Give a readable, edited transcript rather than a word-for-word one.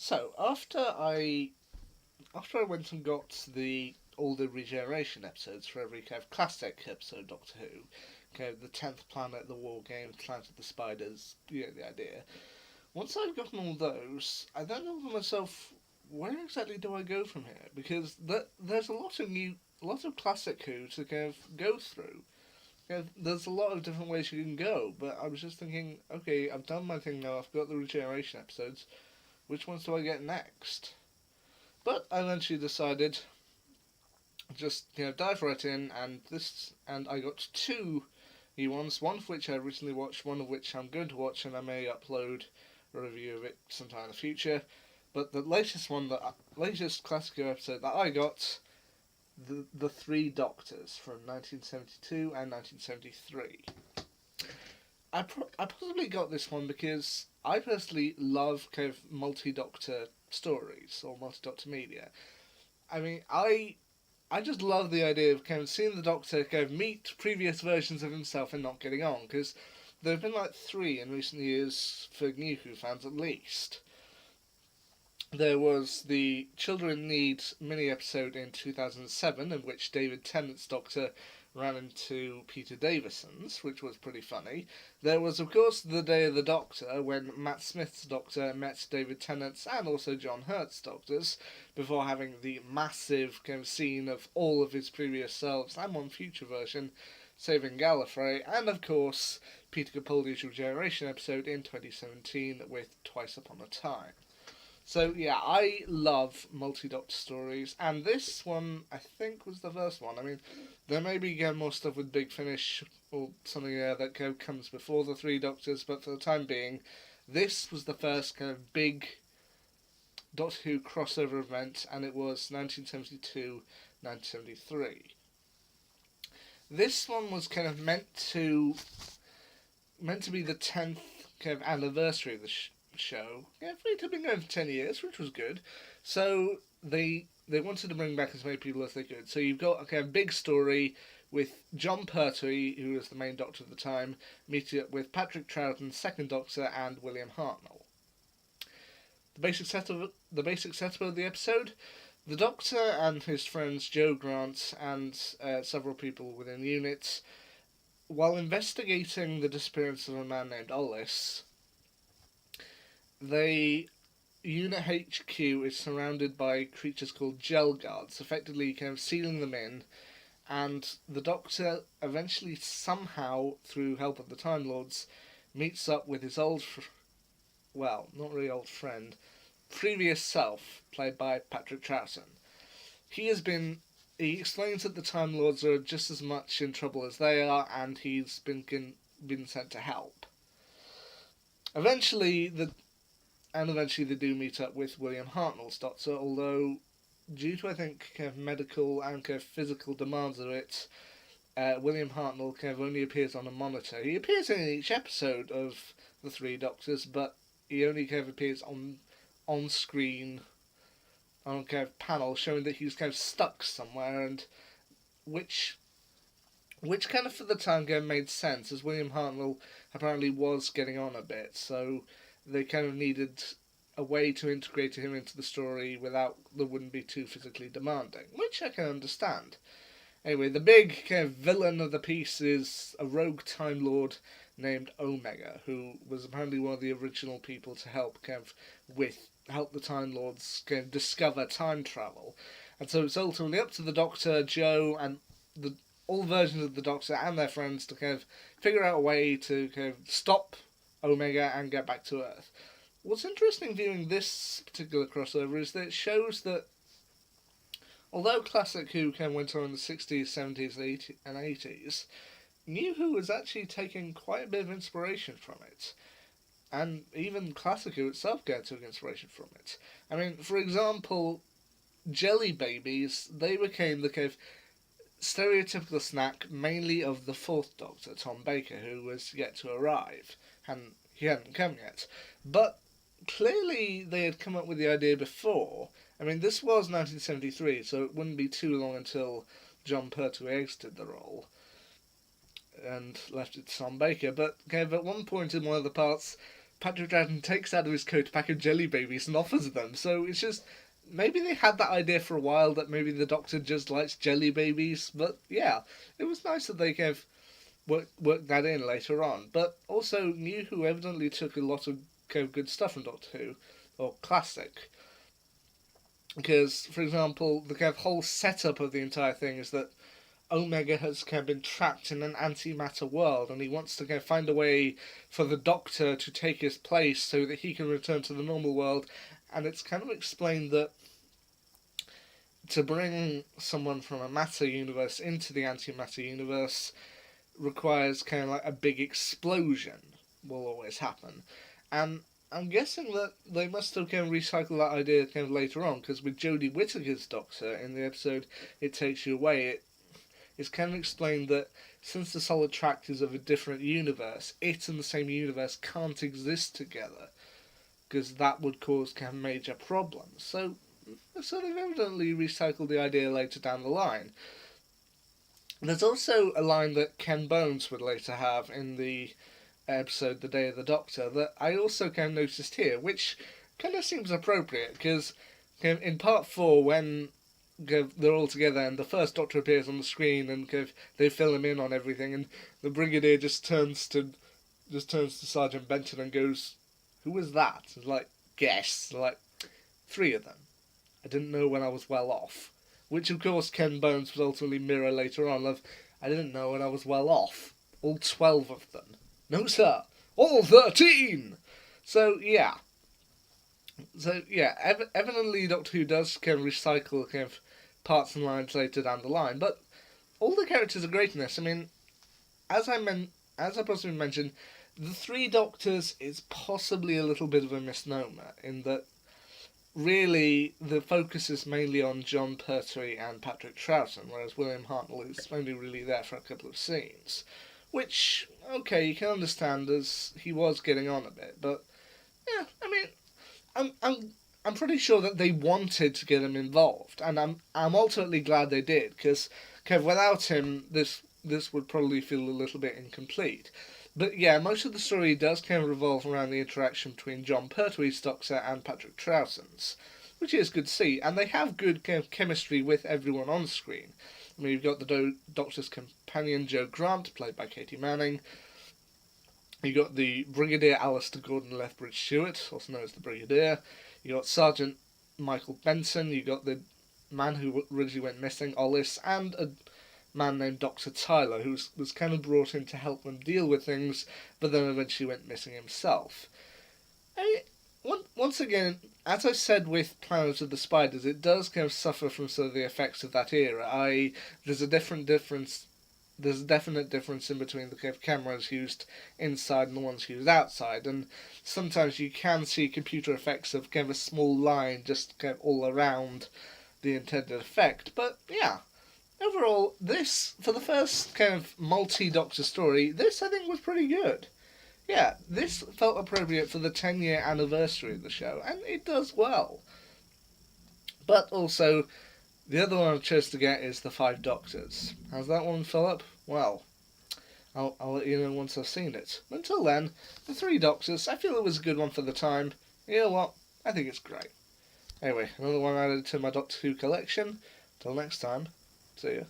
So after I went and got all the regeneration episodes for every kind of classic episode Doctor Who, kind of the 10th Planet, the War Games, Planet of the Spiders, you know the idea. Once I've gotten all those, I then thought to myself, where exactly do I go from here? Because there's a lot of classic Who to kind of go through. There's a lot of different ways you can go, but I was just thinking, okay, I've done my thing now. I've got the regeneration episodes. Which ones do I get next? But I eventually decided just dive right in, and I got two new ones. One of which I recently watched, one of which I'm going to watch, and I may upload a review of it sometime in the future. But the latest classical episode that I got, the Three Doctors from 1972 and 1973. I possibly got this one because I personally love kind of multi-doctor stories or multi-doctor media. I mean, I just love the idea of kind of seeing the Doctor kind of meet previous versions of himself and not getting on, because there have been like three in recent years for New Who fans at least. There was the Children Need mini episode in 2007, in which David Tennant's Doctor ran into Peter Davison's, which was pretty funny. There was, of course, The Day of the Doctor, when Matt Smith's Doctor met David Tennant's and also John Hurt's Doctors, before having the massive kind of scene of all of his previous selves and one future version saving Gallifrey, and of course Peter Capaldi's Regeneration episode in 2017 with Twice Upon a Time. So yeah, I love multi-doctor stories, and this one I think was the first one. I mean, there may be again more stuff with Big Finish or something that comes before the Three Doctors, but for the time being, this was the first kind of big Doctor Who crossover event, and it was 1972, 1973. This one was kind of meant to be the 10th kind of anniversary of the show. Yeah, it had been going for 10 years, which was good. So they wanted to bring back as many people as they could. So you've got a kind of big story with John Pertwee, who was the main Doctor at the time, meeting up with Patrick Troughton, second Doctor, and William Hartnell. The basic setup of the episode: the Doctor and his friends Jo Grant and several people within the unit, while investigating the disappearance of a man named Ollis, Unit HQ is surrounded by creatures called gel guards, effectively kind of sealing them in, and the Doctor eventually somehow, through help of the Time Lords, meets up with his well, not really old friend, previous self, played by Patrick Troughton. He explains that the Time Lords are just as much in trouble as they are, and he's been sent to help. Eventually they do meet up with William Hartnell's Doctor, although due to, I think, kind of medical and kind of physical demands of it, William Hartnell kind of only appears on a monitor. He appears in each episode of the Three Doctors, but he only kind of appears on screen, on a kind of panel, showing that he's kind of stuck somewhere, and which kind of for the time kind of made sense, as William Hartnell apparently was getting on a bit, so they kind of needed a way to integrate him into the story without that wouldn't be too physically demanding, which I can understand. Anyway, the big kind of villain of the piece is a rogue Time Lord named Omega, who was apparently one of the original people to help the Time Lords kind of discover time travel. And so it's ultimately up to the Doctor, Jo, and all versions of the Doctor and their friends to kind of figure out a way to kind of stop Omega and get back to Earth. What's interesting viewing this particular crossover is that it shows that although Classic Who kind of went on in the 60s, 70s, and 80s, New Who was actually taking quite a bit of inspiration from it. And even Classic Who itself took inspiration from it. I mean, for example, Jelly Babies, they became the kind of stereotypical snack mainly of the fourth Doctor, Tom Baker, who was yet to arrive. And he hadn't come yet. But clearly they had come up with the idea before. I mean, this was 1973, so it wouldn't be too long until John Pertwee exited the role and left it to Tom Baker. But kind of at one point in one of the parts, Patrick Troughton takes out of his coat a pack of Jelly Babies and offers them. So it's just, maybe they had that idea for a while that maybe the Doctor just likes Jelly Babies. But yeah, it was nice that they kind of worked that in later on. But also, New Who evidently took a lot of kind of good stuff from Doctor Who, or classic. Because, for example, the kind of whole setup of the entire thing is that Omega has kind of been trapped in an antimatter world, and he wants to kind of find a way for the Doctor to take his place so that he can return to the normal world. And it's kind of explained that to bring someone from a matter universe into the antimatter universe requires kind of like a big explosion will always happen. And I'm guessing that they must have kind of recycled that idea kind of later on, because with Jodie Whittaker's Doctor in the episode It Takes You Away, it's kind of explained that since the solid tract is of a different universe, it and the same universe can't exist together, because that would cause kind of major problems. So they've evidently recycled the idea later down the line. There's also a line that Ken Bones would later have in the episode The Day of the Doctor that I also kind of noticed here, which kind of seems appropriate, because in part 4, when they're all together and the first Doctor appears on the screen and they fill him in on everything, and the Brigadier just turns to Sergeant Benton and goes, "Who was that?" It's like, "Guess." Like, 3 of them. I didn't know when I was well off. Which, of course, Ken Bones would ultimately mirror later on of, "I didn't know when I was well off. All 12 of them." "No, sir. All 13!" So, yeah. Evidently Doctor Who does kind of recycle kind of parts and lines later down the line, but all the characters are great in this. I mean, as I possibly mentioned, the 3 Doctors is possibly a little bit of a misnomer, in that really the focus is mainly on John Pertwee and Patrick Troughton, whereas William Hartnell is only really there for a couple of scenes. Which, okay, you can understand as he was getting on a bit, but yeah, I mean, I'm pretty sure that they wanted to get him involved, and I'm ultimately glad they did, because without him, this would probably feel a little bit incomplete. But yeah, most of the story does kind of revolve around the interaction between John Pertwee's Doctor and Patrick Troughton's, which is good to see, and they have good kind of chemistry with everyone on screen. I mean, you've got the Doctor's companion, Jo Grant, played by Katie Manning. You got the Brigadier Alistair Gordon Lethbridge Stewart, also known as the Brigadier. You got Sergeant Michael Benson. You got the man who originally went missing, Ollis, and a man named Dr. Tyler, who was kind of brought in to help them deal with things, but then eventually went missing himself. Once again, as I said with Planet of the Spiders, it does kind of suffer from sort of the effects of that era. There's a definite difference in between the kind of cameras used inside and the ones used outside, and sometimes you can see computer effects of kind of a small line just kind of all around the intended effect. But yeah, overall, this, for the first kind of multi-Doctor story, this I think was pretty good. Yeah, this felt appropriate for the 10-year anniversary of the show, and it does well. But also, the other one I chose to get is The Five Doctors. How's that one, Philip? Well, I'll let you know once I've seen it. Until then, The Three Doctors, I feel it was a good one for the time. You know what? I think it's great. Anyway, another one added to my Doctor Who collection. Till next time, see ya.